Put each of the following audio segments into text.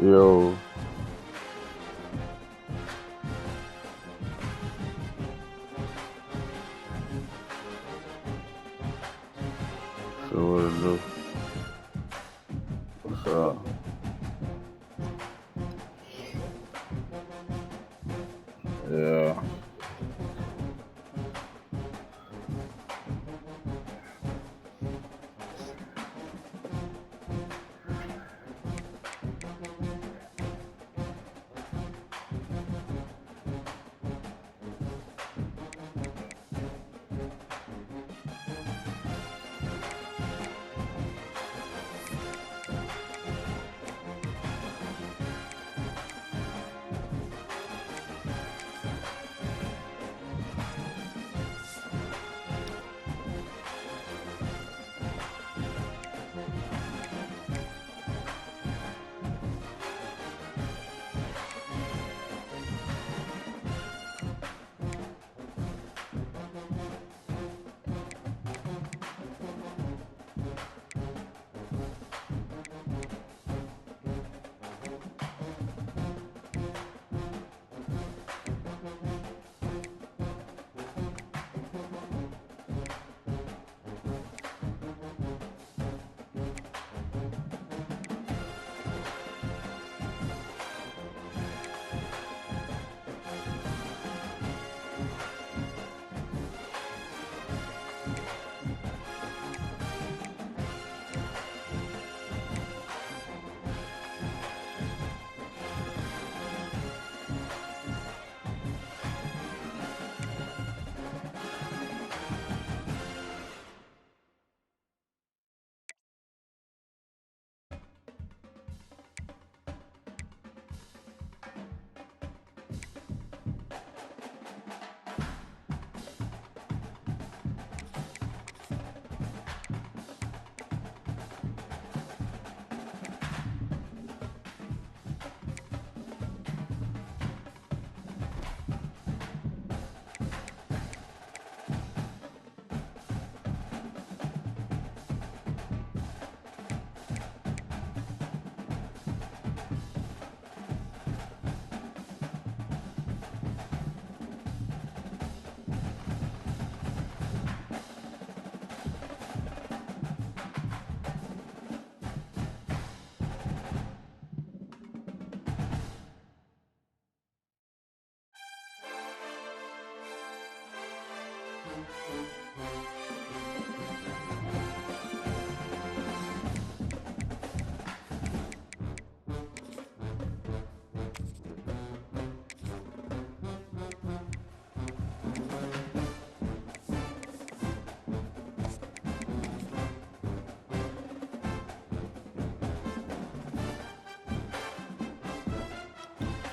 Yo, so what to do? What's up? Yeah.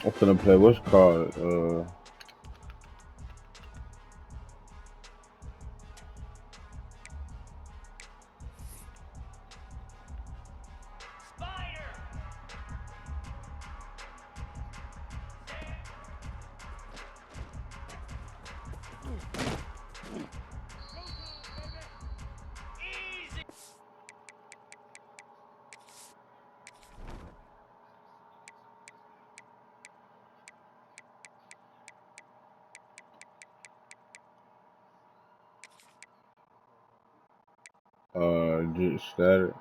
I'm finna play what's called just static.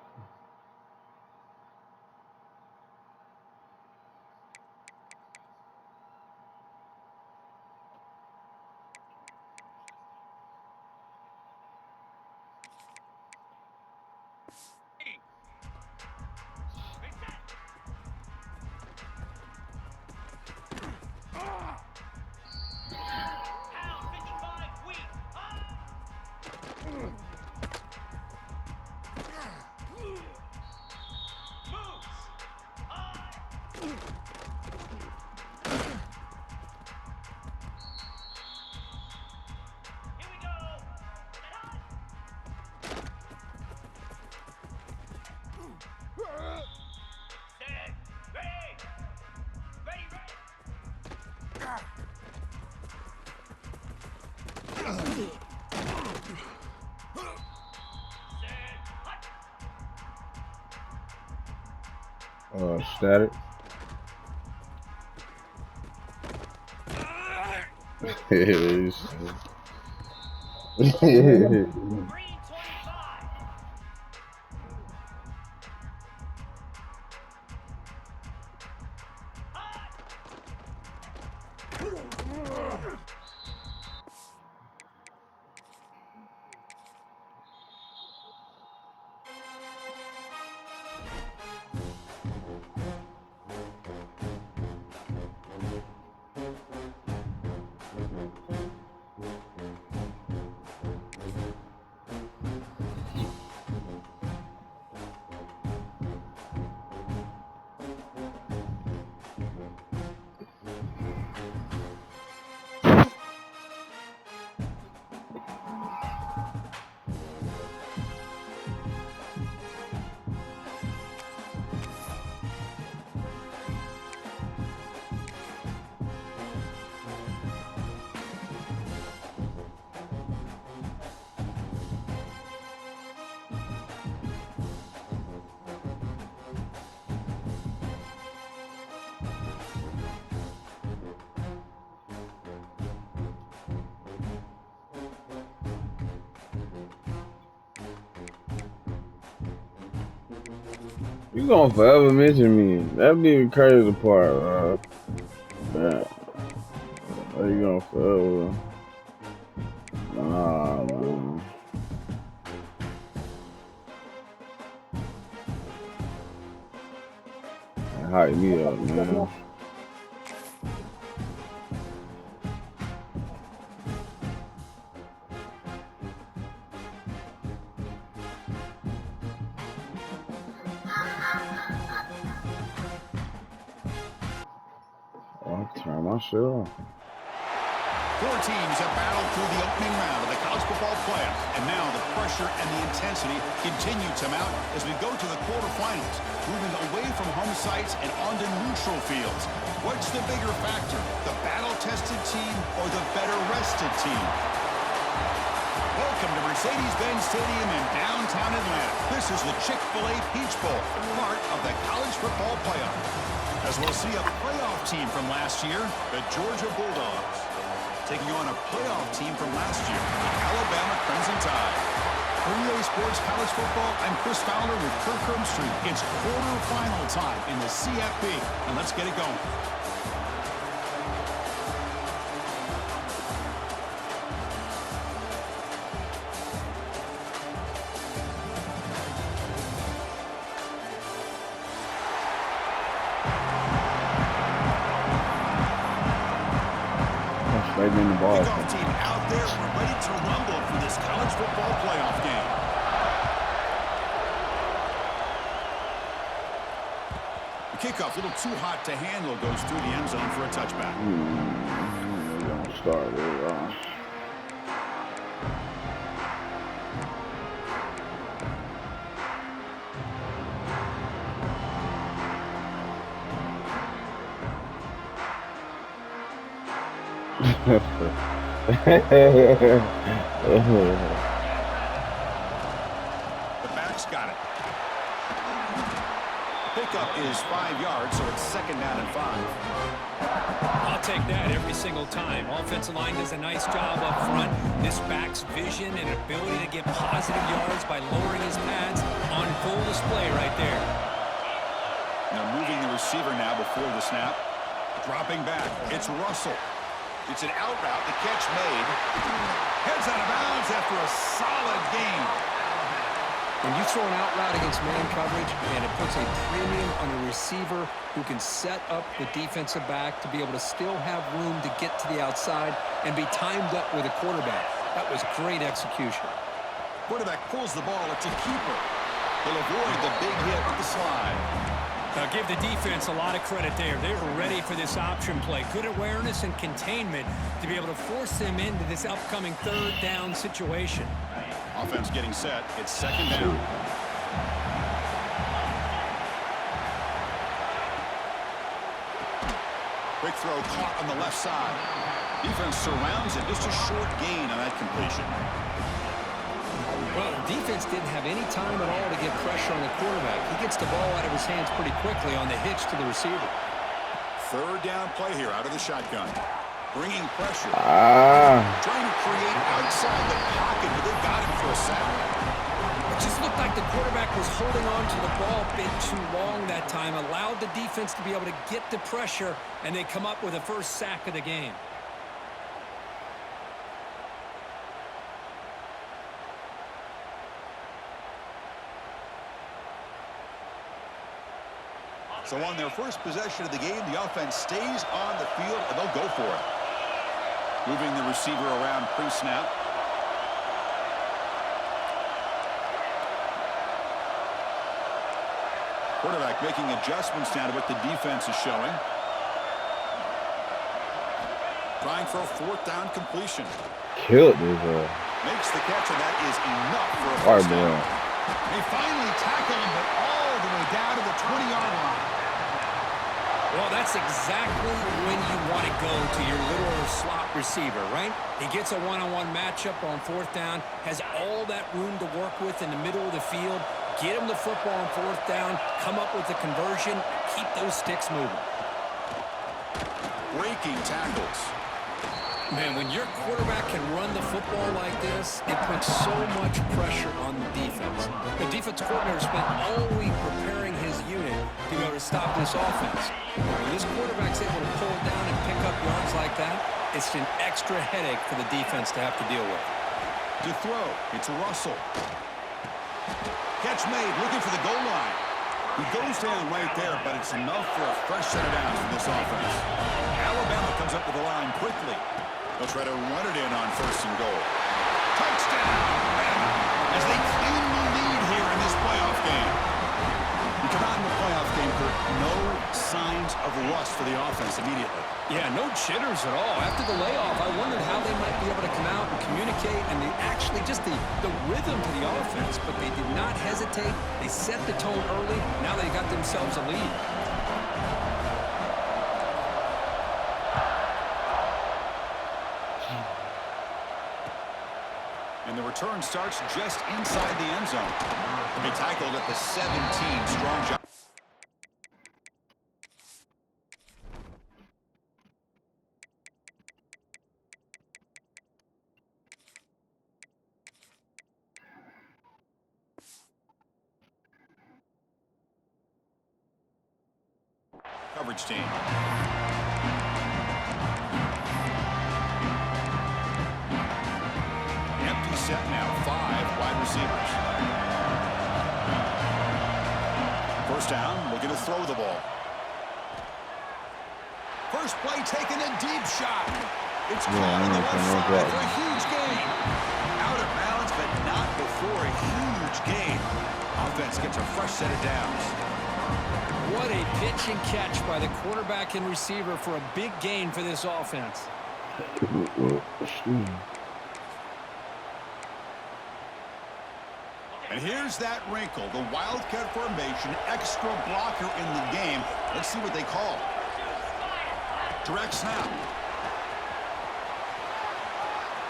Static. You gonna forever mention me. That'd be the crazy part, bro. Man, how you gonna forever? Nah, man. Hype me up, man. I'll turn my shit off. Four teams have battled through the opening round of the college football playoff, and now the pressure and the intensity continue to mount as we go to the quarterfinals, moving away from home sites and onto neutral fields. What's the bigger factor, the battle-tested team or the better-rested team? Welcome to Mercedes-Benz Stadium in downtown Atlanta. This is the Chick-fil-A Peach Bowl, part of the college football playoff. As we'll see a playoff team from last year, the Georgia Bulldogs, taking on a playoff team from last year, the Alabama Crimson Tide. For UGA Sports College Football, I'm Chris Fowler with Kirk Herbstreit. It's quarterfinal time in the CFB, and let's get it going. Right in the ball. Kickoff team out there, we're ready to rumble for this college football playoff game. The kickoff, a little too hot to handle, goes through the end zone for a touchback. Don't start it. The back's got it. Pickup is 5 yards, so it's second down and 5. I'll take that every single time. Offensive line does a nice job up front. This back's vision and ability to get positive yards by lowering his pads on full display right there. Now moving the receiver now before the snap. Dropping back. It's Russell. It's an out route. The catch made. Heads out of bounds after a solid gain. When you throw an out route against man coverage, and it puts a premium on a receiver who can set up the defensive back to be able to still have room to get to the outside and be timed up with a quarterback. That was great execution. Quarterback pulls the ball. It's a keeper. He'll avoid the big hit with the slide. Now give the defense a lot of credit there. They were ready for this option play. Good awareness and containment to be able to force them into this upcoming third down situation. Offense getting set. It's second down. Quick throw caught on the left side. Defense surrounds it. Just a short gain on that completion. Well, the defense didn't have any time at all to get pressure on the quarterback. He gets the ball out of his hands pretty quickly on the hitch to the receiver. Third down play here out of the shotgun. Bringing pressure. Ah. Trying to create outside the pocket, but they got him for a sack. It just looked like the quarterback was holding on to the ball a bit too long that time, allowed the defense to be able to get the pressure, and they come up with the first sack of the game. So on their first possession of the game, the offense stays on the field, and they'll go for it. Moving the receiver around pre-snap. Quarterback making adjustments now to what the defense is showing. Trying for a fourth down completion. Killed this. Makes the catch, and that is enough for a first down. They finally tackle him, but all the way down to the 20-yard line. Well, that's exactly when you want to go to your little slot receiver, right? He gets a one-on-one matchup on fourth down, has all that room to work with in the middle of the field, get him the football on fourth down, come up with the conversion, keep those sticks moving. Breaking tackles. Man, when your quarterback can run the football like this, it puts so much pressure on the defense. The defense coordinator spent all week preparing his unit to be able to stop this offense. When this quarterback's able to pull it down and pick up yards like that, it's an extra headache for the defense to have to deal with. To throw, it's Russell. Catch made, looking for the goal line. He goes down right there, but it's enough for a fresh set of downs for this offense. Alabama comes up to the line quickly. They'll try to run it in on first and goal. Touchdown, Bama, as they claim the lead here in this playoff game. You come out in the playoff game, Kurt, no signs of rust for the offense immediately. Yeah, no jitters at all. After the layoff, I wondered how they might be able to come out and communicate, and they actually just the rhythm to the offense, but they did not hesitate. They set the tone early. Now they got themselves a lead. And the return starts just inside the end zone. They tackled at the 17. Strong job. Coverage team. Empty set now, 5 wide receivers. First down, looking to throw the ball. First play taken, a deep shot. It's caught on the left side for a huge gain. Out of bounds, but not before a huge gain. Offense gets a fresh set of downs. What a pitch and catch by the quarterback and receiver for a big gain for this offense. And here's that wrinkle, the Wildcat formation, extra blocker in the game. Let's see what they call. Direct snap.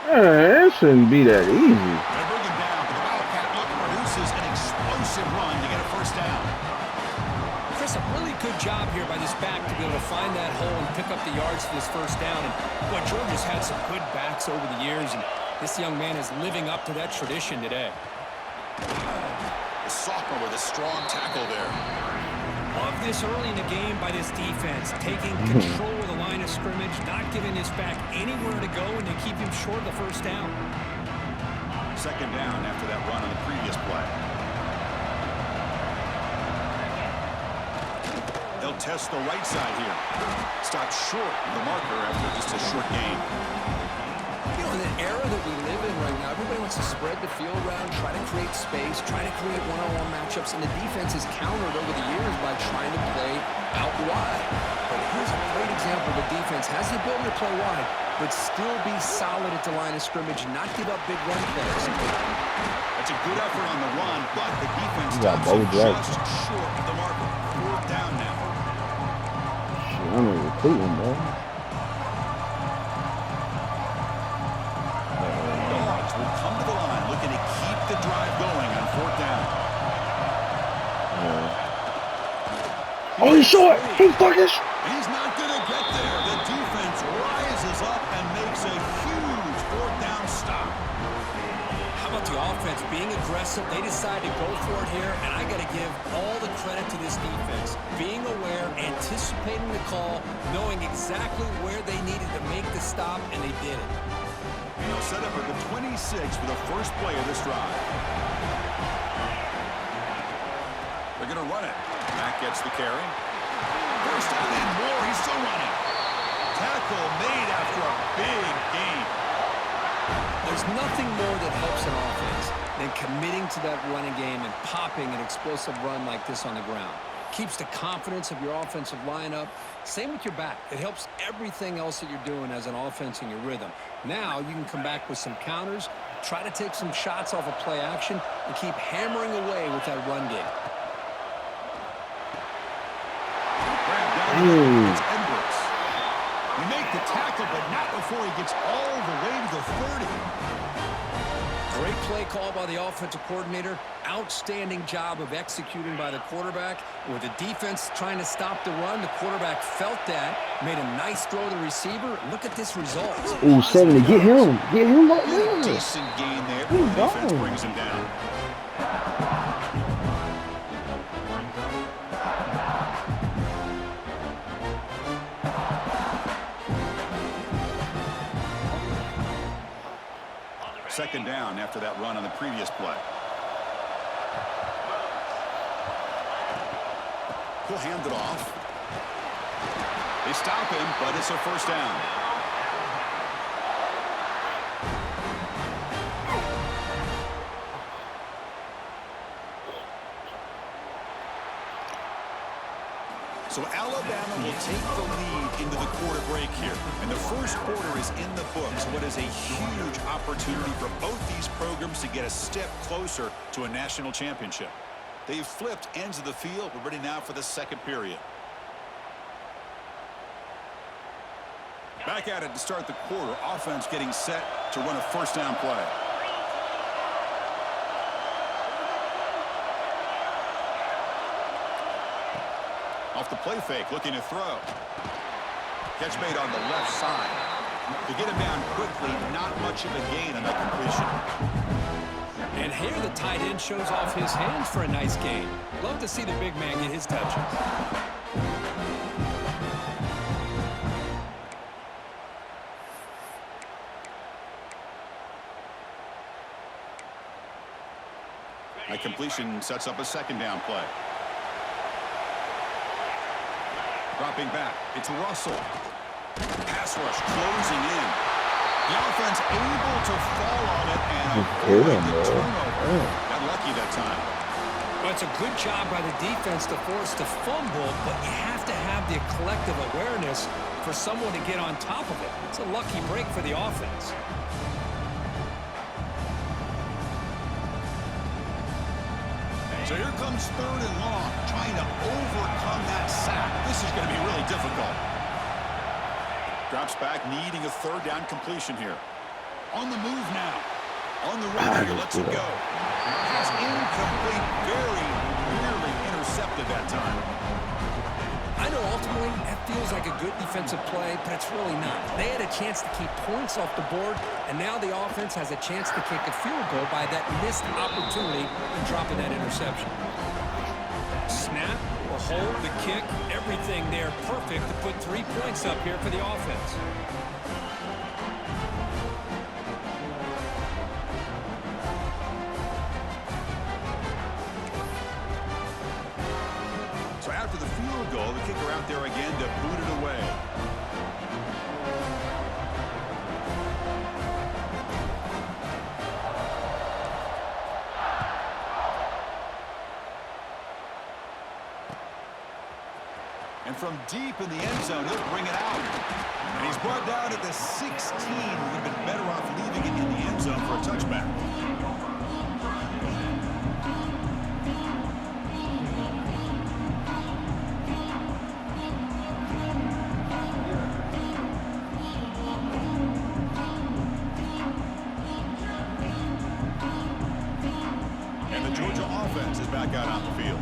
It shouldn't be that easy. They bring him down, but the Wildcat look produces an explosive run to get a first down. Chris, a really good job here by this back to be able to find that hole and pick up the yards for this first down. And boy, Georgia's had some good backs over the years, and this young man is living up to that tradition today. The sophomore with a strong tackle there. Love this early in the game by this defense, taking control of the line of scrimmage, not giving this back anywhere to go, and they keep him short of the first down. Second down after that run on the previous play. They'll test the right side here. Stop short of the marker after just a short gain. You know, in the era that we live in right now, everybody wants to spread the field around, try to create space, try to create one-on-one matchups, and the defense has countered over the years by trying to play out wide. But here's a great example. The defense has the ability to play wide, but still be solid at the line of scrimmage, not give up big run plays. That's a good effort on the run, but the defense got stops him both just short of the marker. Fourth down now. Shit, I'm in recruiting, bro. Dogs will come to the line looking to keep the drive going on fourth down. Oh, he's short. He's fucking. He's not going to get there. The defense rises up offense being aggressive. They decide to go for it here, and I got to give all the credit to this defense. Being aware, anticipating the call, knowing exactly where they needed to make the stop, and they did it. And they'll set up at the 26 for the first play of this drive. They're going to run it. Mack gets the carry. First down and more. He's still running. Tackle made after a big gain. There's nothing more that helps an offense than committing to that running game and popping an explosive run like this on the ground. Keeps the confidence of your offensive lineup. Same with your back. It helps everything else that you're doing as an offense in your rhythm. Now you can come back with some counters, try to take some shots off of play action, and keep hammering away with that run game. It's Edwards. We make the tackle, but not before he gets all the way to the 30. Great play call by the offensive coordinator. Outstanding job of executing by the quarterback. With the defense trying to stop the run, the quarterback felt that, made a nice throw to the receiver. Look at this result. Ooh, 70. Get him. Get him right there. Decent gain there. The defense brings him down. Second down after that run on the previous play. He'll hand it off. They stop him, but it's a first down. So Alabama will take the lead into the quarter break here. And the first quarter is in the books. What is a huge opportunity for both these programs to get a step closer to a national championship. They've flipped ends of the field. We're ready now for the second period. Back at it to start the quarter. Offense getting set to run a first down play. Off the play fake, looking to throw. Catch made on the left side. To get him down quickly, not much of a gain on that completion. And here the tight end shows off his hands for a nice gain. Love to see the big man get his touches. That completion sets up a second down play. Dropping back, it's Russell. Pass rush closing in. The offense able to fall on it and avoid the turnover. Got lucky that time. Well, it's a good job by the defense to force the fumble, but you have to have the collective awareness for someone to get on top of it. It's a lucky break for the offense. So here comes third and long, trying to overcome that sack. This is going to be really difficult. Drops back, needing a third down completion here. On the move now. On the run here, lets it go. Pass incomplete, very nearly intercepted that time. I know ultimately that feels like a good defensive play, but it's really not. They had a chance to keep points off the board, and now the offense has a chance to kick a field goal by that missed opportunity in dropping that interception. Snap or hold the kick, everything there perfect to put 3 points up here for the offense. So after the field goal, the kicker out there again to boot it away. And from deep in the end zone, he'll bring it out. And he's brought down at the 16. Would have been better off leaving it in the end zone for a touchback. And the Georgia offense is back out on the field.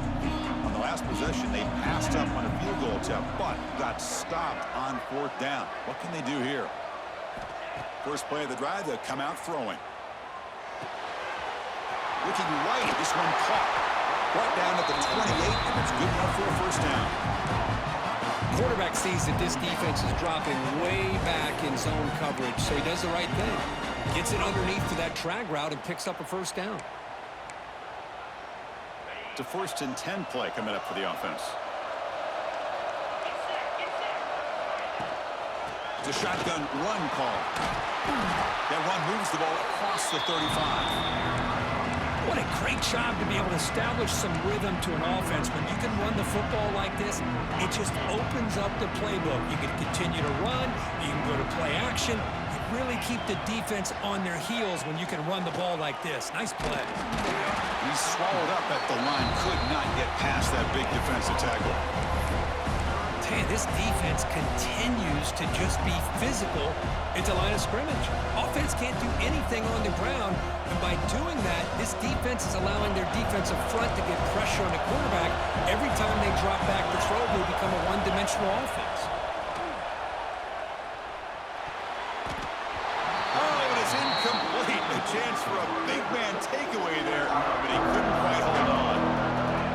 On the last possession, they passed up on a field goal attempt, but got stopped on fourth down. What can they do here? First play of the drive, they'll come out throwing. Looking right. This one caught. Brought down at the 28, and it's good enough for a first down. Quarterback sees that this defense is dropping way back in zone coverage, so he does the right thing. Gets it underneath to that drag route and picks up a first down. It's a 1st and 10 play coming up for the offense. It's a shotgun run call. That run moves the ball across the 35. What a great job to be able to establish some rhythm to an offense. When you can run the football like this, it just opens up the playbook. You can continue to run. You can go to play action. You really keep the defense on their heels when you can run the ball like this. Nice play. He's swallowed up at the line. Could not get past that big defensive tackle. Hey, this defense continues to just be physical at the line of scrimmage. Offense can't do anything on the ground, and by doing that, this defense is allowing their defensive front to get pressure on the quarterback. Every time they drop back to throw, they become a one-dimensional offense. Oh, and it's incomplete. A chance for a big man takeaway there, but he couldn't quite hold on.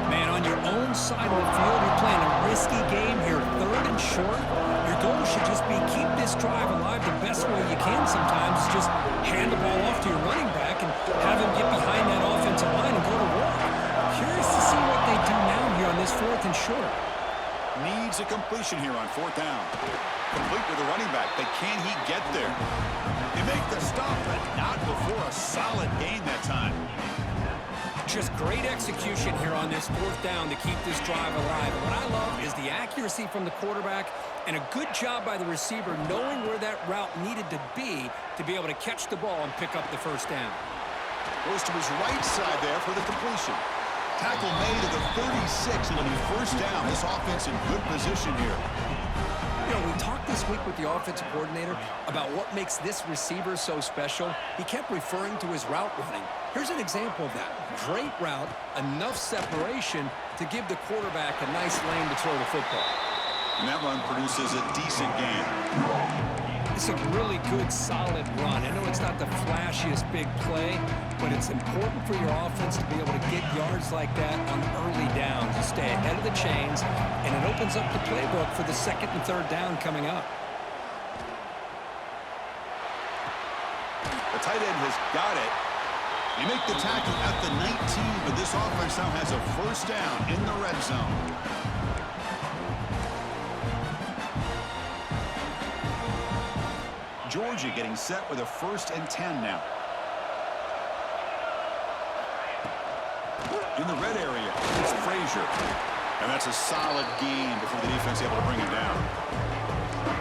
Man, on your own side of the field, you're playing a risky game here, 3rd and short. Your goal should just be keep this drive alive the best way you can sometimes. Just hand the ball off to your running back and have him get behind that offensive line and go to work. Curious to see what they do now here on this 4th and short. Needs a completion here on 4th down. Complete with the running back, but can he get there? They make the stop, but not before a solid gain that time. Just great execution here on this 4th down to keep this drive alive. And what I love is the accuracy from the quarterback and a good job by the receiver knowing where that route needed to be able to catch the ball and pick up the first down. Goes to his right side there for the completion. Tackle made at the 36, and it'll be first down. This offense in good position here. You know, we talked this week with the offensive coordinator about what makes this receiver so special. He kept referring to his route running. Here's an example of that. Great route, enough separation to give the quarterback a nice lane to throw the football. And that run produces a decent gain. It's a really good, solid run. I know it's not the flashiest big play, but it's important for your offense to be able to get yards like that on early downs, to stay ahead of the chains, and it opens up the playbook for the 2nd and 3rd down coming up. The tight end has got it. They make the tackle at the 19, but this offense now has a first down in the red zone. Georgia getting set with a 1st and 10 now. In the red area, it's Frazier. And that's a solid gain before the defense able to bring him down.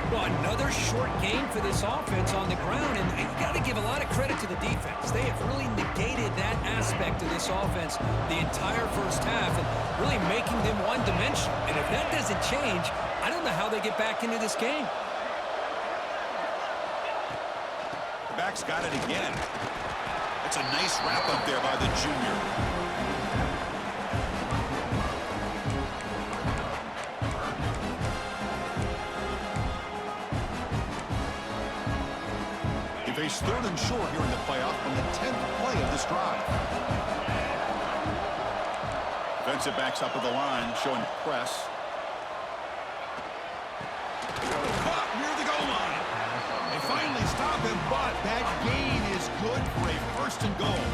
Well, another short game for this offense on the ground, and you got to give a lot of credit to the defense. They have really negated that aspect of this offense the entire first half and really making them one-dimensional. And if that doesn't change, I don't know how they get back into this game. The back's got it again. It's a nice wrap up there by the junior. They face 3rd and short here in the playoff on the 10th play of this drive. Defensive backs up at the line, showing press. Caught near the goal line. They finally stop him, but that gain is good for a 1st and goal.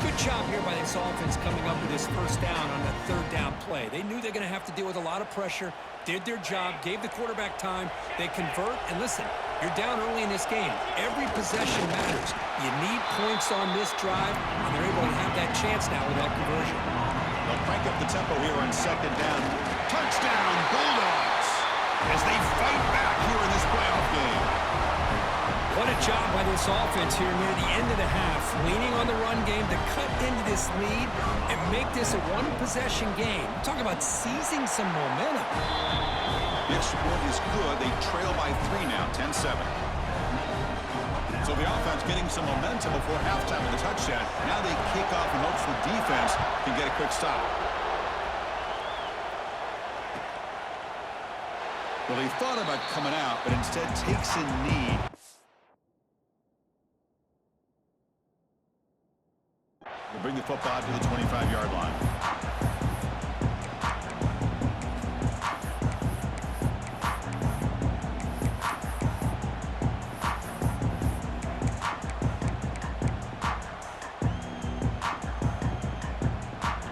Good job here by this offense coming up with this first down on the 3rd down play. They knew they're going to have to deal with a lot of pressure, did their job, gave the quarterback time. They convert, and listen, you're down early in this game. Every possession matters. You need points on this drive, and they're able to have that chance now with that conversion. They'll crank up the tempo here on 2nd down. Touchdown, Bulldogs, as they fight back here in this playoff game. What a job by this offense here near the end of the half, leaning on the run game to cut into this lead and make this a one-possession game. Talk about seizing some momentum. The extra point is good. They trail by 3 now, 10-7. So the offense getting some momentum before halftime with the touchdown. Now they kick off in hopes the defense can get a quick stop. Well, he thought about coming out, but instead takes a knee. We'll bring the football to the 25-yard line.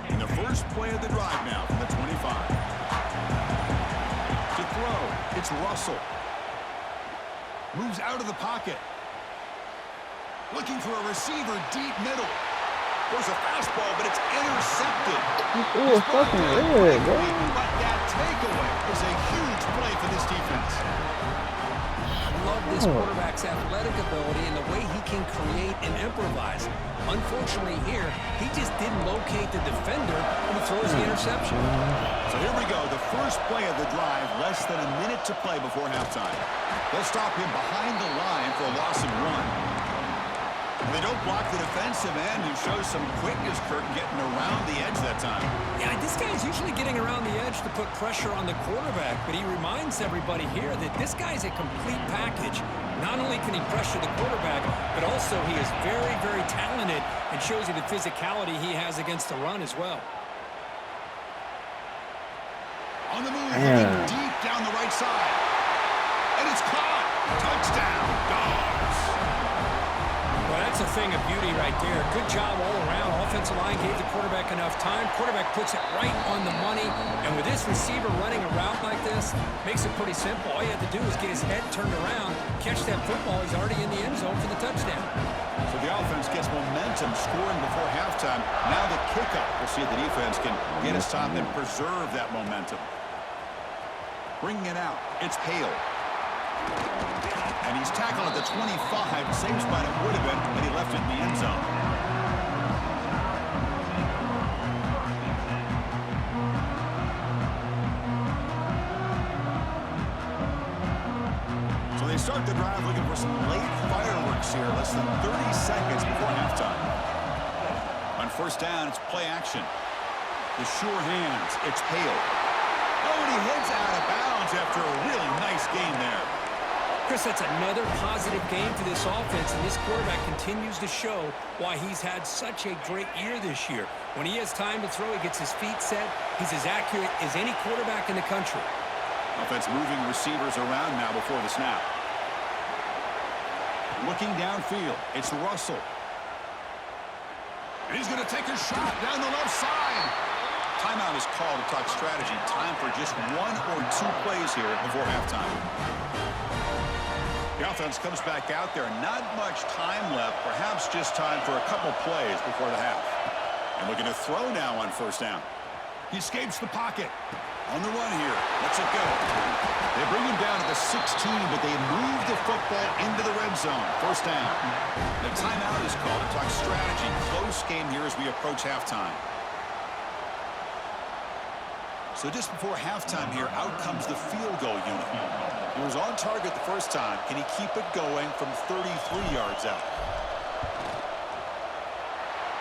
And the first play of the drive now from the 25. To throw, it's Russell. Moves out of the pocket. Looking for a receiver deep middle. There's a fastball, but it's intercepted. Ooh, fucking red, bro. But that takeaway is a huge play for this defense. I love this quarterback's athletic ability and the way he can create and improvise. Unfortunately here, he just didn't locate the defender when he throws the interception. So here we go, the first play of the drive, less than a minute to play before halftime. They'll stop him behind the line for a loss of 1. They don't block the defensive end, who shows some quickness, Kirk, getting around the edge that time. Yeah, this guy's usually getting around the edge to put pressure on the quarterback, but he reminds everybody here that this guy's a complete package. Not only can he pressure the quarterback, but also he is very, very talented and shows you the physicality he has against the run as well. On the move, deep down the right side. And it's caught. Touchdown, Dogs. Well, that's a thing of beauty right there. Good job all around. Offensive line gave the quarterback enough time. Quarterback puts it right on the money. And with this receiver running a route like this, makes it pretty simple. All you have to do is get his head turned around, catch that football. He's already in the end zone for the touchdown. So the offense gets momentum, scoring before halftime. Now the kickoff. We'll see if the defense can get a stop and preserve that momentum. Bringing it out. It's Hale. And he's tackled at the 25. Same spot it would have been, but he left it in the end zone. So they start the drive looking for some late fireworks here, less than 30 seconds before halftime. On first down, it's play action. The sure hands, it's Hale. Oh, and he heads out of bounds after a really nice gain there. Chris, that's another positive game for this offense, and this quarterback continues to show why he's had such a great year this year. When he has time to throw, he gets his feet set. He's as accurate as any quarterback in the country. Offense moving receivers around now before the snap. Looking downfield, it's Russell. And he's going to take a shot down the left side. Timeout is called to talk strategy. Time for just 1 or 2 plays here before halftime. The offense comes back out there. Not much time left. Perhaps just time for a couple plays before the half. And looking to throw now on first down. He escapes the pocket. On the run here. Lets it go. They bring him down to the 16, but they move the football into the red zone. First down. The timeout is called to talk strategy. Close game here as we approach halftime. So just before halftime here, out comes the field goal unit. He was on target the first time. Can he keep it going from 33 yards out?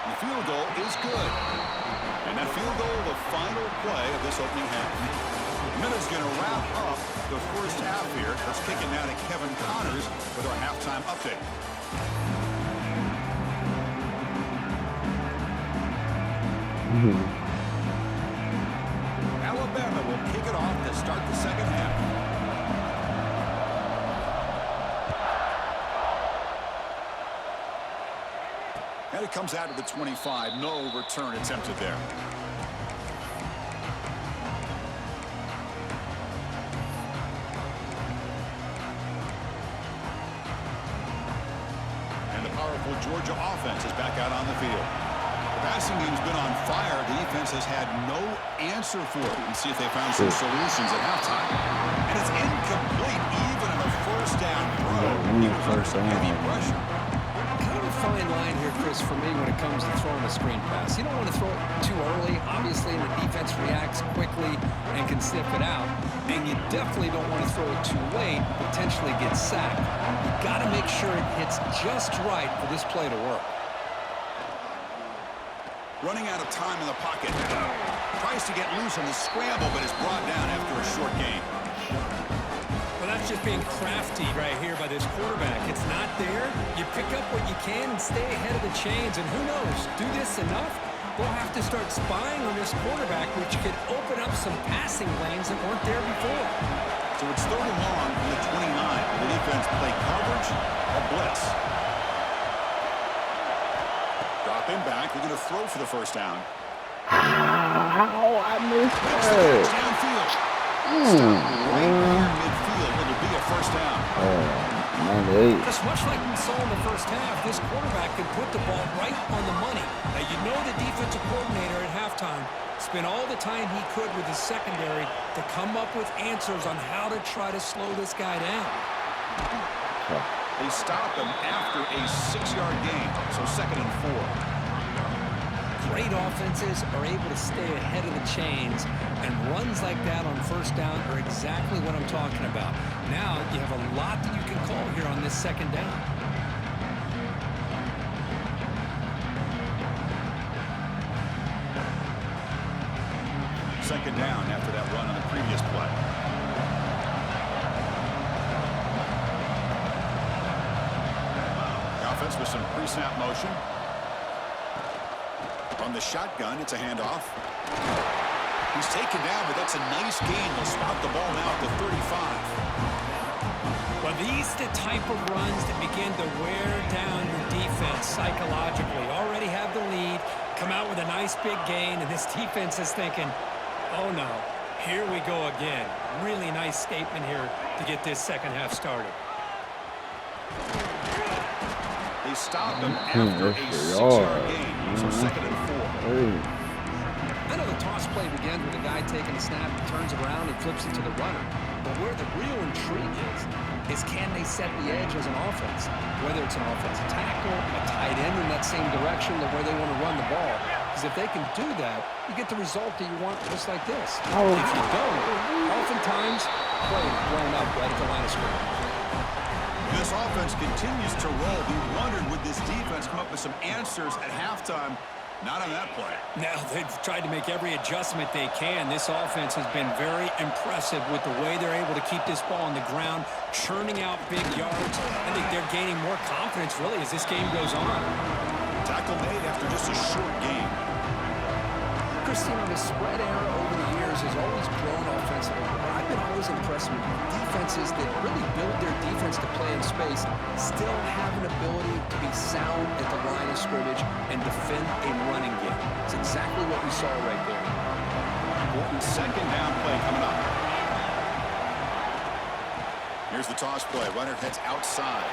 And the field goal is good. And that field goal, the final play of this opening half. Minutes going to wrap up the first half here. Let's kick it now to Kevin Connors with our halftime update. Alabama will kick it off to start the second half. And it comes out of the 25. No return attempted there. And the powerful Georgia offense is back out on the field. The passing game's been on fire. The defense has had no answer for it. And see if they found some solutions at halftime. And it's incomplete, even on a first down throw. He was under some heavy pressure. Kind of a fine line here, Chris, for me when it comes to throwing a screen pass. You don't want to throw it too early. Obviously, the defense reacts quickly and can sniff it out. And you definitely don't want to throw it too late, potentially get sacked. You got to make sure it hits just right for this play to work. Running out of time in the pocket. Tries to get loose on the scramble, but is brought down after a short gain. Well, That's just being crafty right here by this quarterback. It's not there. You pick up what you can and stay ahead of the chains. And who knows, do this enough, they'll have to start spying on this quarterback, which could open up some passing lanes that weren't there before. So it's 3rd and long from the 29. The defense play coverage or blitz. Dropping back. They're going to throw for the first down. How I missed It's that? downfield. Stop right here midfield. It'll be a first down. 98. Just much like we saw in the first half, this quarterback can put the ball right on the money. Now, you know the defensive coordinator at halftime spent all the time he could with his secondary to come up with answers on how to try to slow this guy down. They stop him after a 6-yard gain, so 2nd and 4. Great offenses are able to stay ahead of the chains, and runs like that on first down are exactly what I'm talking about. Now you have a lot that you can call here on this 2nd down. Second down after that run on the previous play. The offense with some pre-snap motion. On the shotgun, it's a handoff. He's taken down, but that's a nice gain. They'll spot the ball now at the 35. Well, these are the type of runs that begin to wear down your defense psychologically. Already have the lead, come out with a nice big gain, and this defense is thinking, oh no, here we go again. Really nice statement here to get this second half started. They stopped him after a 6-yard gain, so 2nd and 4. I know the toss play begins with a guy taking the snap, turns it around, and flips it to the runner. But where the real intrigue is can they set the edge as an offense? Whether it's an offensive tackle, a tight end in that same direction, the way they want to run the ball. Because if they can do that, you get the result that you want just like this. If you don't, oftentimes, play is blown up right at the line of scrimmage. This offense continues to roll. We wondered, would this defense come up with some answers at halftime? Not on that play. Now, they've tried to make every adjustment they can. This offense has been very impressive with the way they're able to keep this ball on the ground, churning out big yards. I think they're gaining more confidence, really, as this game goes on. Tackle made after just a short game. Christine, the spread era over the years has always grown offensively. But I've been always impressed with defenses that really build their defense to play in space, still have an ability to be sound at the line of scrimmage and defend a running game. It's exactly what we saw right there. Important second down play coming up. Here's the toss play. Runner heads outside.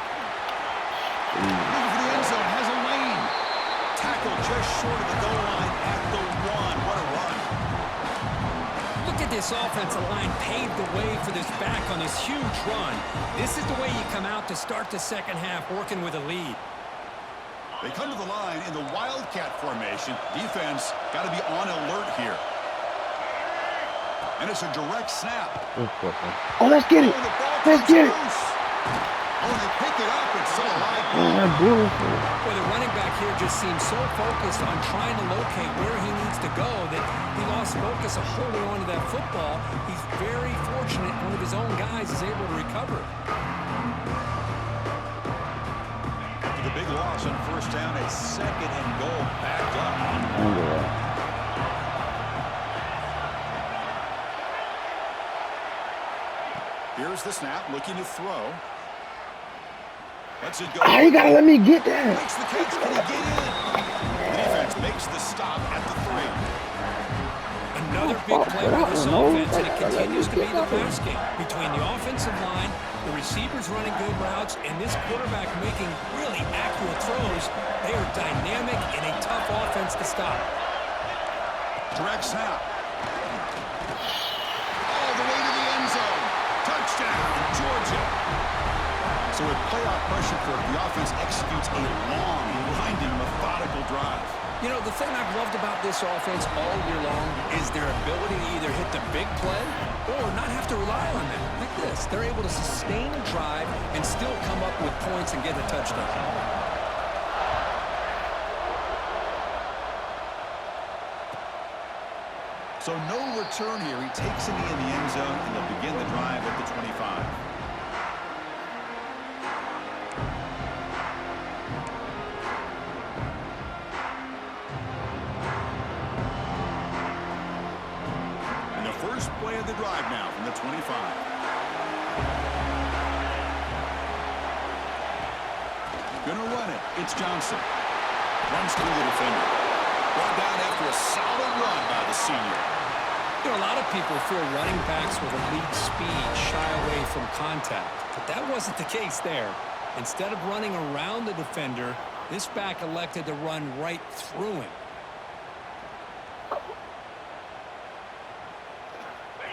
Looking for the end zone. Has a lane. Tackle just short of the goal line at the 1. What a run. Look at this offensive line paved the way for this back on this huge run. This is the way you come out to start the second half, working with a lead. They come to the line in the Wildcat formation. Defense got to be on alert here. And it's a direct snap. Oh, let's get it. Let's get it. Oh, they pick it up. It's so high. Well, the running back here just seems so focused on trying to locate where he needs to go that he lost focus of holding on to that football. He's very fortunate one of his own guys is able to recover. After the big loss on first down, a 2nd and goal backed up. Here's the snap, looking to throw. Let's it go. Oh, you gotta let me get that. Makes the catch. Can he get in? The defense makes the stop at the 3. Another big play by this offense, and it continues to be the pass game between the offensive line, the receivers running good routes, and this quarterback making really accurate throws. They are dynamic and a tough offense to stop. Direct snap. All the way to the end zone. Touchdown, Georgia. So with playoff pressure, the offense executes a long, grinding, methodical drive. You know, the thing I've loved about this offense all year long is their ability to either hit the big play or not have to rely on that. Like this, they're able to sustain a drive and still come up with points and get a touchdown. So no return here. He takes it in the end zone, and they'll begin the drive at the 25. First play of the drive now from the 25. Gonna run it. It's Johnson. Runs through the defender. Brought down after a solid run by the senior. You know, a lot of people feel running backs with elite speed shy away from contact, but that wasn't the case there. Instead of running around the defender, this back elected to run right through him.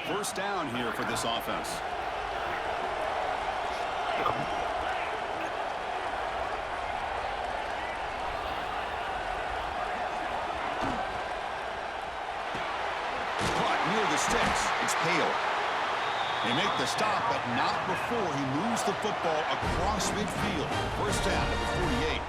First down here for this offense. Caught near the sticks. It's Hale. They make the stop, but not before he moves the football across midfield. First down at the 48.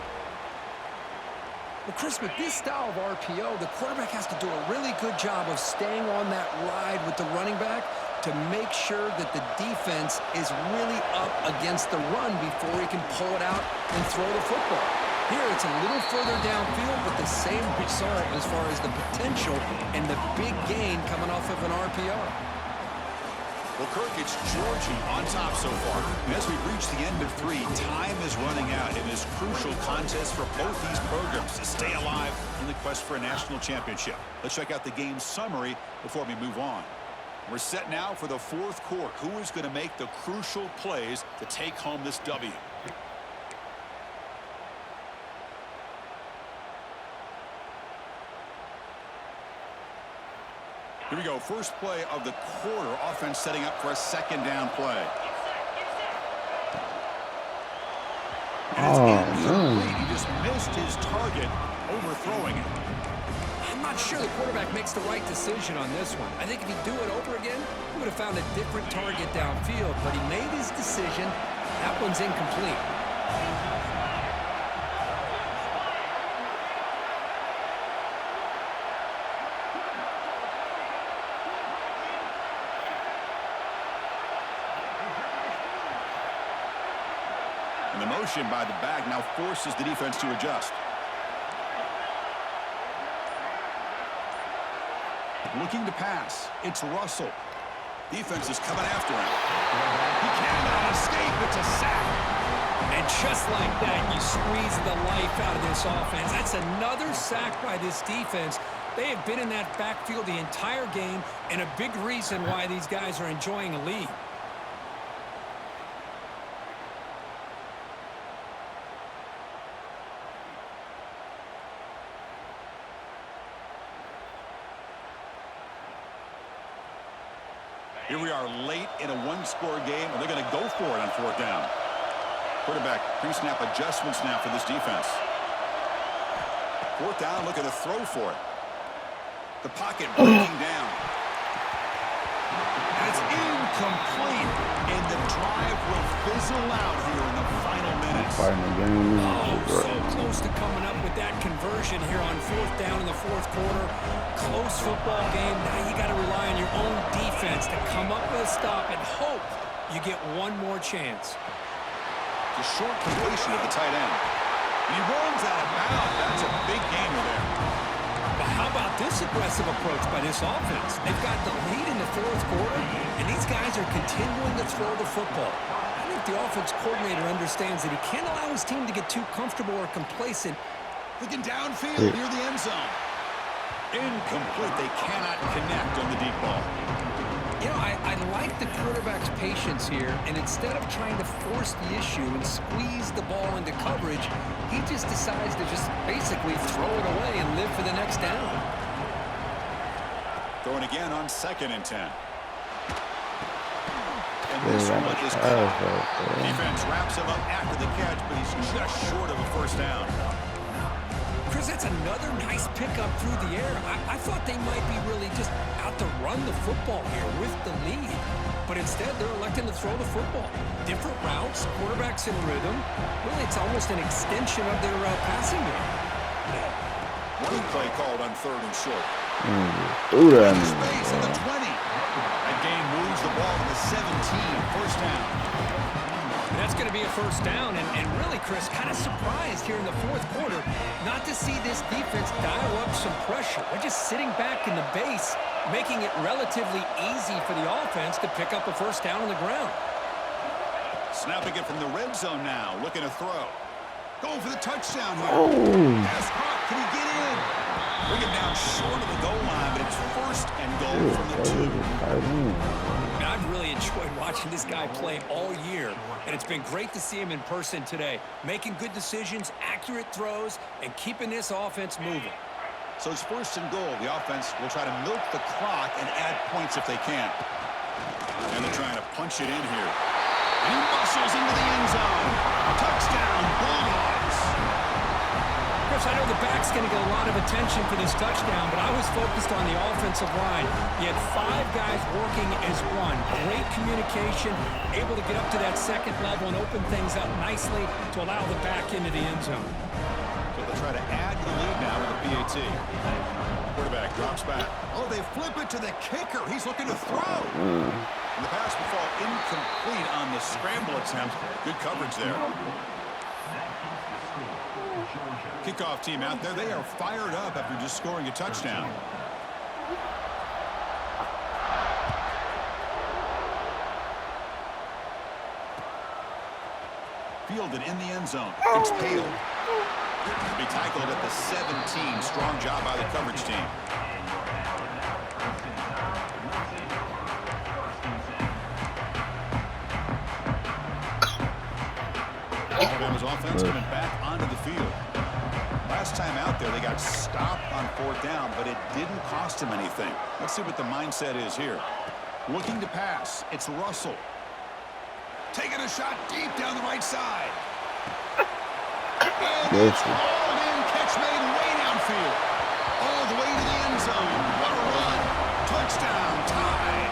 Well, Chris, with this style of RPO, the quarterback has to do a really good job of staying on that ride with the running back to make sure that the defense is really up against the run before he can pull it out and throw the football. Here, it's a little further downfield, but the same result as far as the potential and the big gain coming off of an RPO. Well, Kirk, it's Georgia on top so far. And as we reach the end of 3, time is running out in this crucial contest for both these programs to stay alive in the quest for a national championship. Let's check out the game summary before we move on. We're set now for the fourth quarter. Who is going to make the crucial plays to take home this W? Here we go. First play of the quarter. Offense setting up for a second down play. He just missed his target, overthrowing it. I'm not sure the quarterback makes the right decision on this one. I think if he'd do it over again, he would have found a different target downfield, but he made his decision. That one's incomplete. And the motion by the back now forces the defense to adjust. Looking to pass. It's Russell. Defense is coming after him. He cannot escape. It's a sack. And just like that, you squeeze the life out of this offense. That's another sack by this defense. They have been in that backfield the entire game, and a big reason why these guys are enjoying a lead. Here we are late in a one-score game, and they're going to go for it on fourth down. Quarterback pre-snap adjustments now for this defense. Fourth down, looking to throw for it. The pocket breaking down. And it's incomplete, and the drive will fizzle out here in the final minutes. Oh, so close to coming up with that conversion here on fourth down in the fourth quarter. Close football game. Now you got to rely on your own defense to come up with a stop and hope you get one more chance. The short completion of the tight end. He runs out of bounds. That's a big gainer there. But how about this aggressive approach by this offense? They've got the lead in the fourth quarter, and these guys are continuing to throw the football. I think the offense coordinator understands that he can't allow his team to get too comfortable or complacent. Looking downfield near the end zone. Incomplete. They cannot connect on the deep ball. You know, I like the quarterback's patience here, and instead of trying to force the issue and squeeze the ball into coverage, he just decides to just basically throw it away and live for the next down. Throwing again on 2nd and 10. And this one is caught. Defense wraps him up after the catch, but he's just short of a first down. Chris, that's another nice pickup through the air. I thought they might be really just out to run the football here with the lead. But instead, they're electing to throw the football. Different routes, quarterbacks in rhythm. Really, it's almost an extension of their passing game. One play called on 3rd and short. Space at the 20. That gain moves the ball to the 17. First down. And that's going to be a first down, and really, Chris, kind of surprised here in the fourth quarter not to see this defense dial up some pressure pressure. They're just sitting back in the base, making it relatively easy for the offense to pick up a first down on the ground. Snapping it from the red zone now, looking to throw. Going for the touchdown here. Oh. Pass caught. Can he get in? Bring it down short of the goal line, but it's first and goal from the 2. I've really enjoyed watching this guy play all year, and it's been great to see him in person today, making good decisions, accurate throws, and keeping this offense moving. So it's first and goal. The offense will try to milk the clock and add points if they can. And they're trying to punch it in here. And he muscles into the end zone. Touchdown, Bulldogs. Chris, I know the back's going to get a lot of attention for this touchdown, but I was focused on the offensive line. You had 5 guys working as one. Great communication, able to get up to that second level and open things up nicely to allow the back into the end zone. So they'll try to add to the lead now with a PAT. Quarterback drops back. Oh, they flip it to the kicker. He's looking to throw. And the pass will fall incomplete on the scramble attempt. Good coverage there. Kickoff team out there. They are fired up after just scoring a touchdown. Fielded in the end zone. It's Pale. To be tackled at the 17. Strong job by the coverage team. Alabama's offense coming back onto the field. Last time out there, they got stopped on 4th down, but it didn't cost them anything. Let's see what the mindset is here. Looking to pass. It's Russell. Taking a shot deep down the right side. And it's hauled in. Catch made way downfield. All the way to the end zone. What a run. Touchdown. Tied.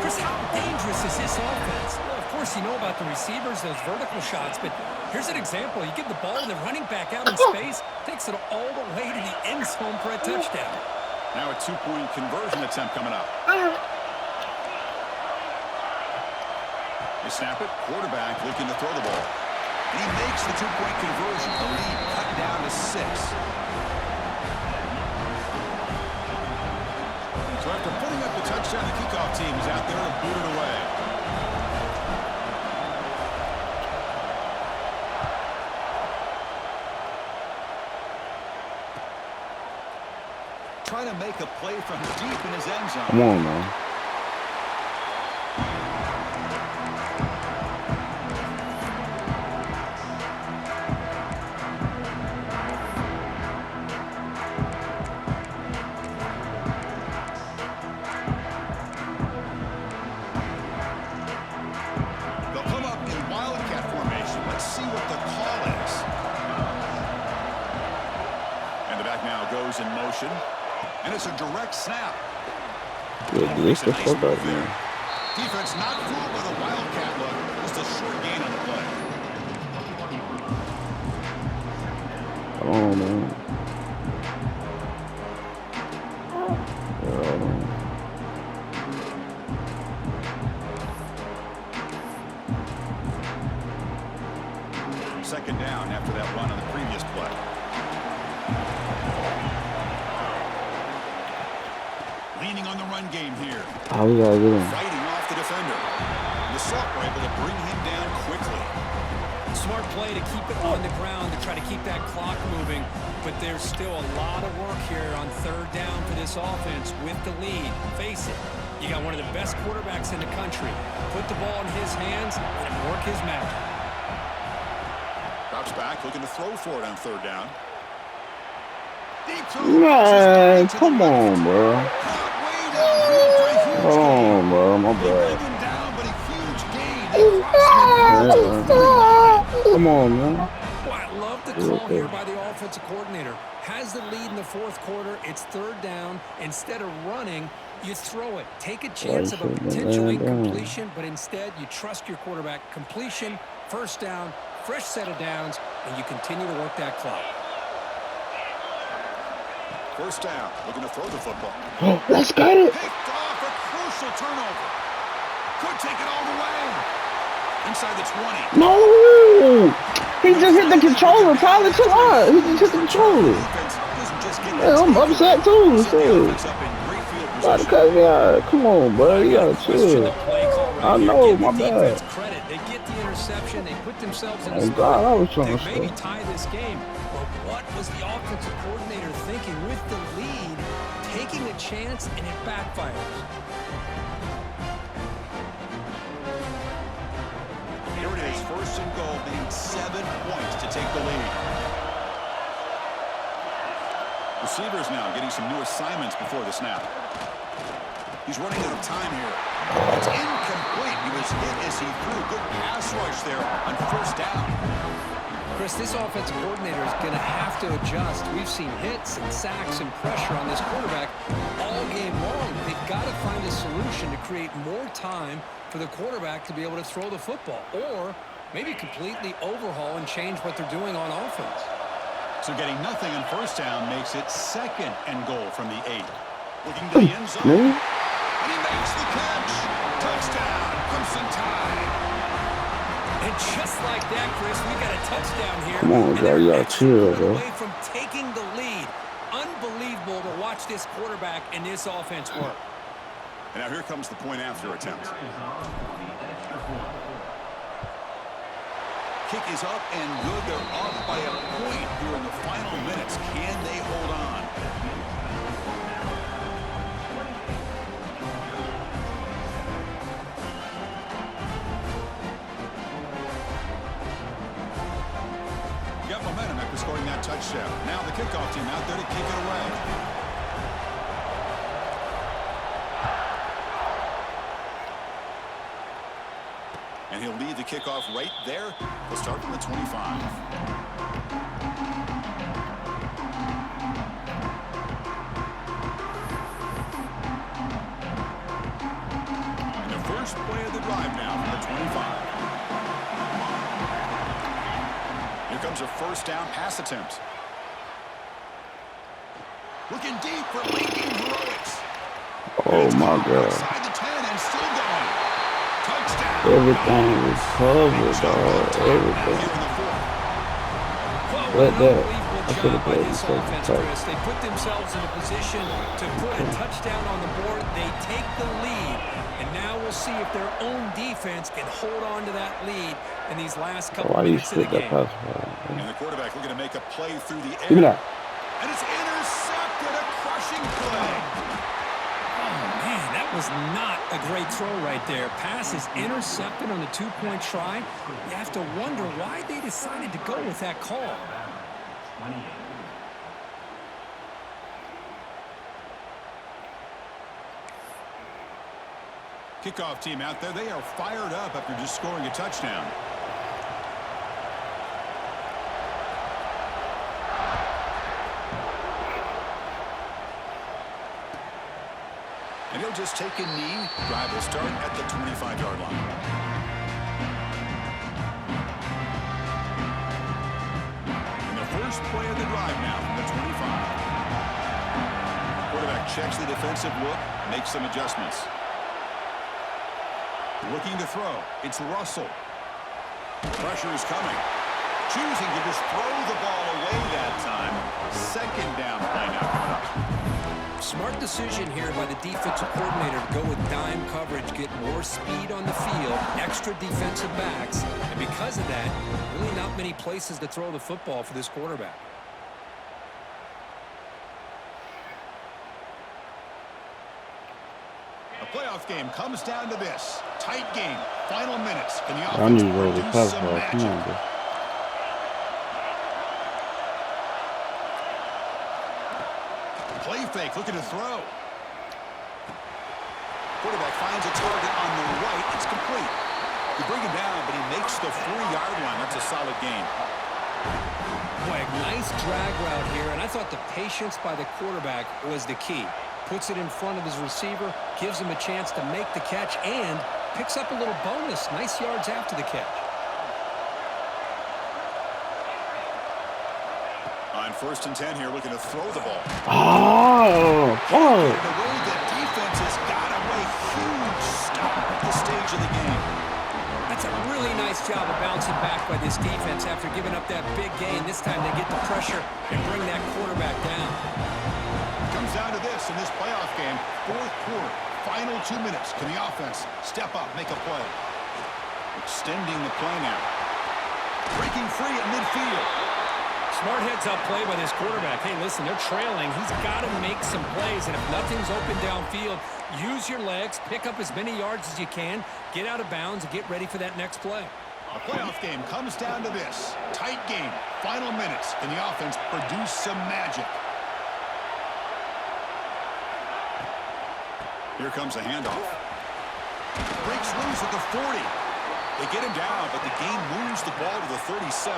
Chris, how dangerous is this offense? Well, of course, you know about the receivers, those vertical shots, but here's an example. You give the ball to the running back out in space, takes it all the way to the end zone for a touchdown. Now a 2-point conversion attempt coming up. They snap it. Quarterback looking to throw the ball. And he makes the 2-point conversion. The lead cut down to 6. So after putting up the touchdown, the kickoff team is out there to boot it away. Trying to make a play from deep in his end zone. Come on, man. In motion, and it's a direct snap. Good, release the fuck out there. Defense not fooled by the Wildcat look. Just a short gain on the play. Come on, man. Second down after that run on the previous play. Leaning on the run game here. Oh, we gotta get him. Fighting off the defender. The Salt were able to bring him down quickly. Smart play to keep it on the ground to try to keep that clock moving, but there's still a lot of work here on 3rd down for this offense with the lead. Face it, you got one of the best quarterbacks in the country. Put the ball in his hands and work his magic. Drops back, looking to throw for it on 3rd down. Man, come on, bro. Hold on, bro. My bad. Come on, man. Boy, I love the call here by the offensive coordinator. Has the lead in the 4th quarter. It's 3rd down. Instead of running, you throw it. Take a chance of a potential incompletion, but instead you trust your quarterback. Completion, 1st down, fresh set of downs, and you continue to work that clock. 1st down, looking to throw the football. Oh, let's get it. Picked off, a crucial turnover. Could take it all the way. Inside the 20. No! He just hit the controller. Tyler, chill out. He just hit the controller. Defense doesn't just get Man, I'm upset too. Set the Shit. offense up in great field About to position. cut me out. Come on, bro. I You got to gotta question the chill. play call right I here. know, Give the my bad. defense credit. They get the interception. They put themselves in a Oh spot God, I was trying to to maybe score. tie this game. But what was the offensive coordinator thinking with the lead, taking a chance, and it backfires? Here it is, first and goal, needing 7 points to take the lead. Receivers now getting some new assignments before the snap. He's running out of time here. It's incomplete. He was hit as he threw. Good pass rush there on first down. Chris, this offensive coordinator is going to have to adjust. We've seen hits and sacks and pressure on this quarterback all game long. They've got to find a solution to create more time for the quarterback to be able to throw the football, or maybe completely overhaul and change what they're doing on offense. So getting nothing on first down makes it second and goal from the 8. Looking to the end zone. And he makes the catch. Touchdown, Crimson Tide. And just like that, Chris, we got a touchdown here. Come on, and bro. they're You gotta extra chill, point bro. away from taking the lead. Unbelievable to watch this quarterback and this offense work. And now here comes the point after attempt. Kick is up and good. They're up by a point here in the final minutes. Can they hold on? Got momentum after scoring that touchdown. Now the kickoff team out there to kick it away. And he'll lead the kickoff right there. He'll start from the 25. And the first play of the drive now from the 25. Here comes a first down pass attempt. Looking deep for leading heroics. Oh my God. Inside the 10 and still going. Touchdown. Everything is covered, dog. Everything. Let that. I should have played this Offense, tight. Chris. They put themselves in a position to put a touchdown on the board. They take the lead, and now we'll see if their own defense can hold on to that lead in these last couple Why do you minutes of the split that game. pass? And the quarterback looking to make a play through the air. Give me that. And it's intercepted. A crushing play. Man, that was not a great throw right there. Pass is intercepted on the two-point try. You have to wonder why they decided to go with that call. Kickoff team out there. They are fired up after just scoring a touchdown. And he'll just take a knee. Drive will start at the 25-yard line. And the first play of the drive now from the 25. Quarterback checks the defensive look, makes some adjustments. Looking to throw. It's Russell. Pressure is coming. Choosing to just throw the ball away that time. Second down play now coming up. Smart decision here by the defensive coordinator to go with dime coverage, get more speed on the field, extra defensive backs, and because of that, really not many places to throw the football for this quarterback. The playoff game comes down to this. Tight game. Final minutes. Can the I need offense to roll the produce pass some ball. Come on, magic? bro. Play fake, looking to throw. Quarterback finds a target on the right. It's complete. You bring him down, but he makes the 4-yard line. That's a solid gain. Boy, a nice drag route here, and I thought the patience by the quarterback was the key. Puts it in front of his receiver, gives him a chance to make the catch, and picks up a little bonus. Nice yards after the catch. On 1st and 10 here, looking to throw the ball. Oh, fuck. The way the defense has got away, huge stop at this stage of the game. That's a really nice job of bouncing back by this defense after giving up that big gain. This time they get the pressure and bring that quarterback down. fourth quarter. Final 2 minutes. Can the offense step up, make a play? Extending the play now. Breaking free at midfield. Smart heads-up play by this quarterback. Hey, listen, they're trailing. He's got to make some plays, and if nothing's open downfield, use your legs, pick up as many yards as you can, get out of bounds, and get ready for that next play. A playoff game comes down to this. Tight game. Final minutes. Can the offense produce some magic? Here comes a handoff. Breaks loose at the 40. They get him down, but the game moves the ball to the 37.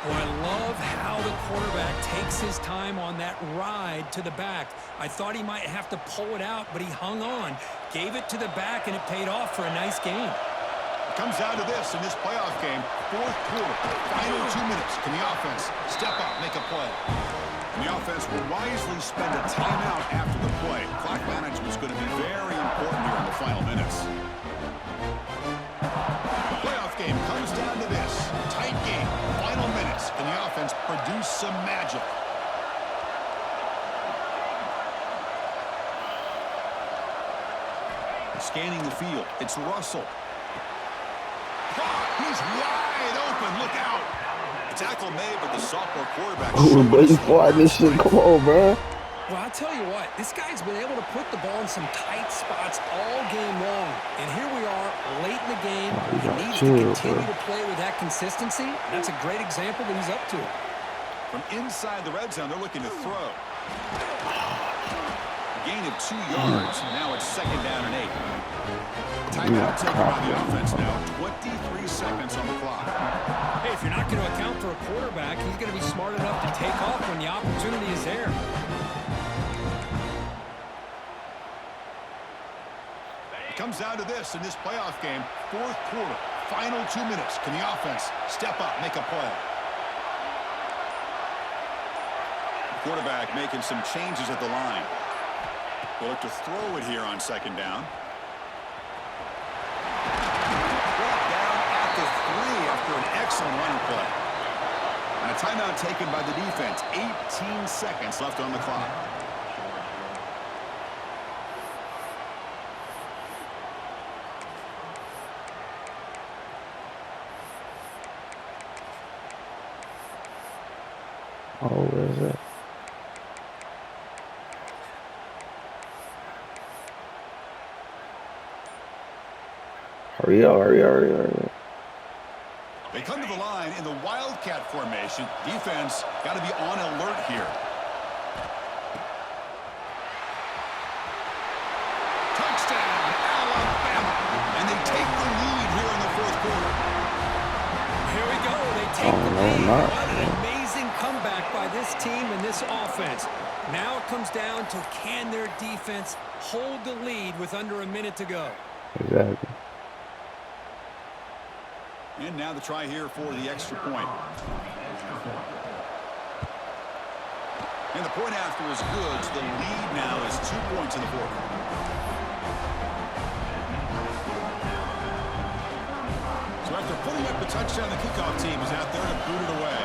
Oh, I love how the quarterback takes his time on that ride to the back. I thought he might have to pull it out, but he hung on, gave it to the back, and it paid off for a nice game. It comes down to this in this playoff game. Fourth quarter, final 2 minutes. Can the offense step up, make a play? And the offense will wisely spend a timeout after the play. Clock management is going to be very important here in the final minutes. The playoff game comes down to this. Tight game, final minutes. Can the offense produce some magic? Scanning the field. It's Russell. He's wide open. Look out. The tackle made, but the sophomore quarterback. We're waiting for this shit. Come on, bro. Well, I'll tell you what, this guy's been able to put the ball in some tight spots all game long. And here we are, late in the game. He needs to continue to play with that consistency. That's a great example that he's up to. From inside the red zone, they're looking to throw. A gain of 2 yards. Now it's 2nd down and 8. Timeout taken by the offense now. 23 seconds on the clock. Hey, if you're not going to account for a quarterback, he's going to be smart enough to take off when the opportunity is there. It comes down to this in this playoff game. Fourth quarter, final 2 minutes. Can the offense step up, make a play? The quarterback making some changes at the line. We'll look to throw it here on 2nd down. After an excellent running play. And a timeout taken by the defense. 18 seconds left on the clock. Oh, where is it? Hurry up, hurry up, hurry up, hurry up. They come to the line in the Wildcat formation. Defense got to be on alert here. Touchdown, Alabama. And they take the lead here in the fourth quarter. Here we go. They take the lead. What an amazing comeback by this team and this offense. Now it comes down to can their defense hold the lead with under a minute to go. Exactly. And now the try here for the extra point. And the point after is good. So the lead now is 2 points in the fourth. So after putting up the touchdown, the kickoff team is out there to boot it away.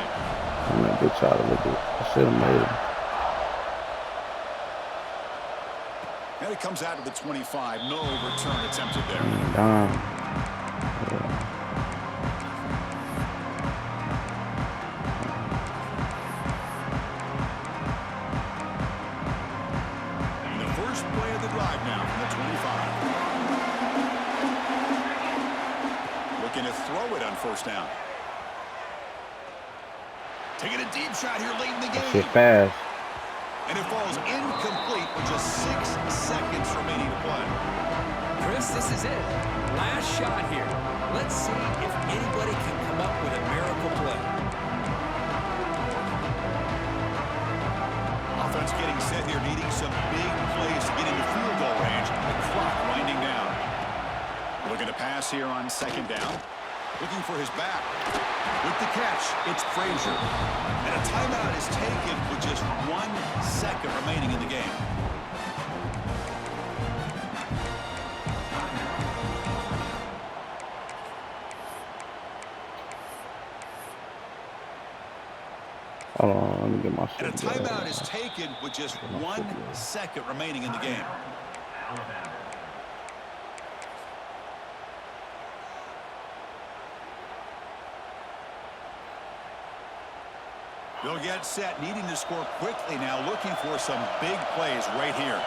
I'm not big shot of it. I should have made it. And it comes out to the 25. No return attempted there. First down. Taking a deep shot here late in the game. Shit fast. And it falls incomplete with just 6 seconds remaining to play. Chris, this is it. Last shot here. Let's see if anybody can come up with a miracle play. Offense getting set here, needing some big plays to get into field goal range. The clock winding down. Looking to pass here on 2nd down. Looking for his back. With the catch, it's Frazier. And a timeout is taken with just 1 second remaining in the game. Hold on, let me get my shit. And a timeout is taken with just 1 second remaining in the game. They'll get set, needing to score quickly now, looking for some big plays right here.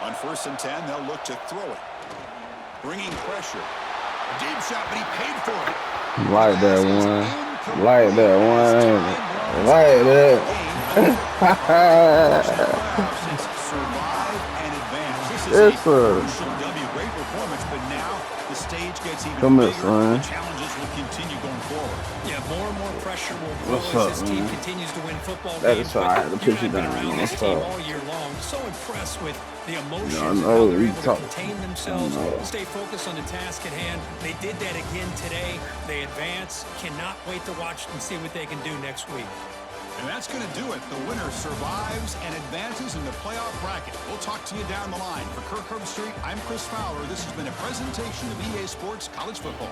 On 1st and 10, they'll look to throw it. Bringing pressure. A deep shot, but he paid for it. Like that one. Like that one. Like that. Survive and advance. This is Yes, a sir. crucial W. Great performance, but now the stage gets even Come here, bigger. son. The challenges will continue going forward. Yeah, more and more pressure will grow What's as up, this team man? continues to win football That games. is why I had to But put you I've been down, around man. this What's team up? all year long. So impressed with the emotions I and know, how they're we able to talk- contain themselves, stay focused on the task at hand. They did that again today. They advance. Cannot wait to watch and see what they can do next week. And that's going to do it. The winner survives and advances in the playoff bracket. We'll talk to you down the line. For Kirk Herbstreit, I'm Chris Fowler. This has been a presentation of EA Sports College Football.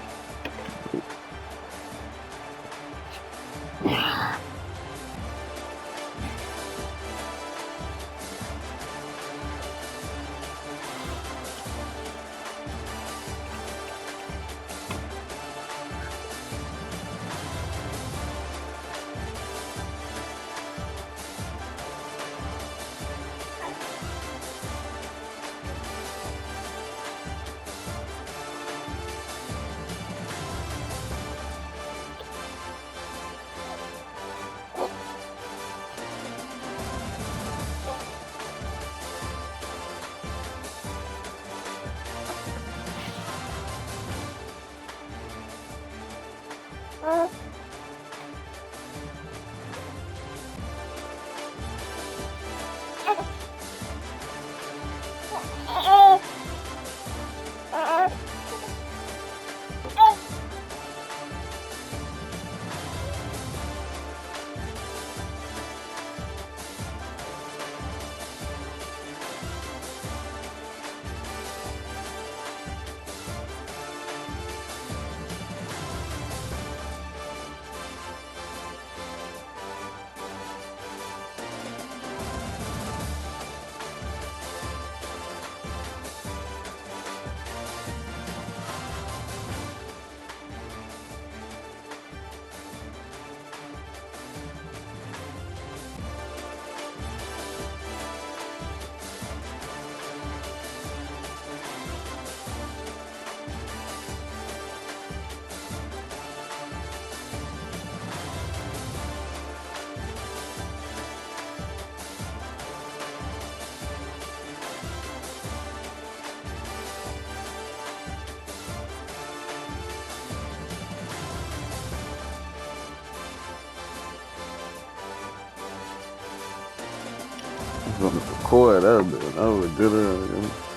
Record that bit. That was a good.